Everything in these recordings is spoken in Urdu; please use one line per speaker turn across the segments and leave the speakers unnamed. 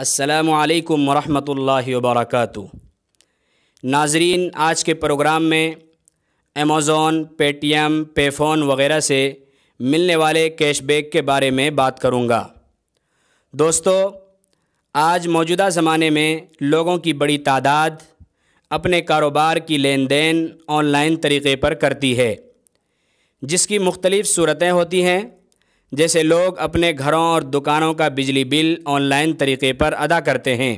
السلام علیکم ورحمۃ اللہ وبرکاتہ۔ ناظرین، آج کے پروگرام میں امیزون، پے ٹی ایم، پے فون وغیرہ سے ملنے والے کیش بیک کے بارے میں بات کروں گا۔ دوستو، آج موجودہ زمانے میں لوگوں کی بڑی تعداد اپنے کاروبار کی لین دین آن لائن طریقے پر کرتی ہے، جس کی مختلف صورتیں ہوتی ہیں، جیسے لوگ اپنے گھروں اور دکانوں کا بجلی بل آن لائن طریقے پر ادا کرتے ہیں۔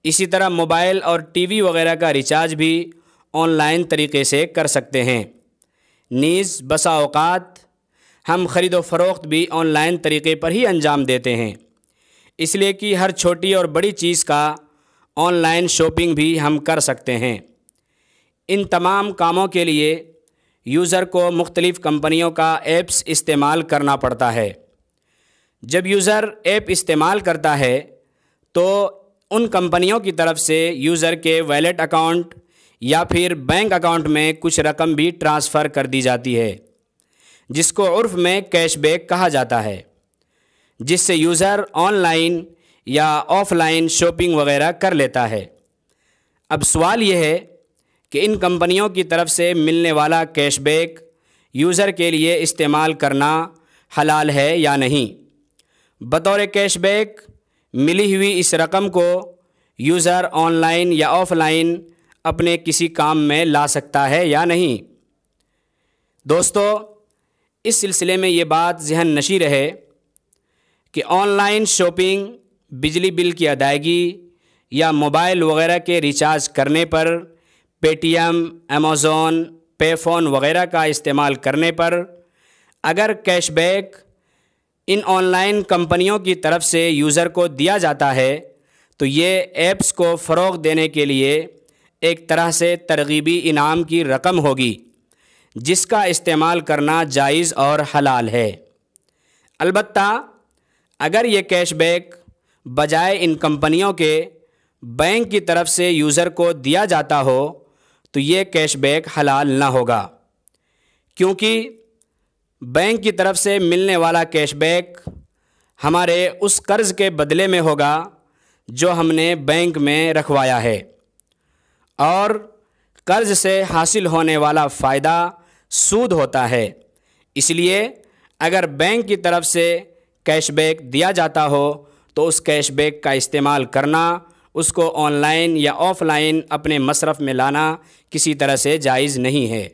اسی طرح موبائل اور ٹی وی وغیرہ کا ریچارج بھی آن لائن طریقے سے کر سکتے ہیں۔ نیز بسا اوقات ہم خرید و فروخت بھی آن لائن طریقے پر ہی انجام دیتے ہیں، اس لیے کہ ہر چھوٹی اور بڑی چیز کا آن لائن شاپنگ بھی ہم کر سکتے ہیں۔ ان تمام کاموں کے لیے یوزر کو مختلف کمپنیوں کا ایپس استعمال کرنا پڑتا ہے۔ جب یوزر ایپ استعمال کرتا ہے تو ان کمپنیوں کی طرف سے یوزر کے ویلیٹ اکاؤنٹ یا پھر بینک اکاؤنٹ میں کچھ رقم بھی ٹرانسفر کر دی جاتی ہے، جس کو عرف میں کیش بیک کہا جاتا ہے، جس سے یوزر آن لائن یا آف لائن شاپنگ وغیرہ کر لیتا ہے۔ اب سوال یہ ہے کہ ان کمپنیوں کی طرف سے ملنے والا کیش بیک یوزر کے لیے استعمال کرنا حلال ہے یا نہیں؟ بطور کیش بیک ملی ہوئی اس رقم کو یوزر آن لائن یا آف لائن اپنے کسی کام میں لا سکتا ہے یا نہیں؟ دوستو، اس سلسلے میں یہ بات ذہن نشیں رہے کہ آن لائن شاپنگ، بجلی بل کی ادائیگی یا موبائل وغیرہ کے ریچارج کرنے پر، پے ٹی ایم، امیزون، پے فون وغیرہ کا استعمال کرنے پر اگر cash back in on line کمپنیوں کی طرف سے یوزر کو دیا جاتا ہے تو یہ ایپس کو فروغ دینے کے لیے ایک طرح سے ترغیبی انعام کی رقم ہوگی، جس کا استعمال کرنا جائز اور حلال ہے۔ البتہ اگر یہ کیش بیک بجائے ان کمپنیوں کے بینک کی طرف سے یوزر کو دیا جاتا ہو تو یہ کیش بیک حلال نہ ہوگا، کیونکہ بینک کی طرف سے ملنے والا کیش بیک ہمارے اس قرض کے بدلے میں ہوگا جو ہم نے بینک میں رکھوایا ہے، اور قرض سے حاصل ہونے والا فائدہ سود ہوتا ہے۔ اس لیے اگر بینک کی طرف سے کیش بیک دیا جاتا ہو تو اس کیش بیک کا استعمال کرنا، اس کو آن لائن یا آف لائن اپنے مصرف میں لانا کسی طرح سے جائز نہیں ہے۔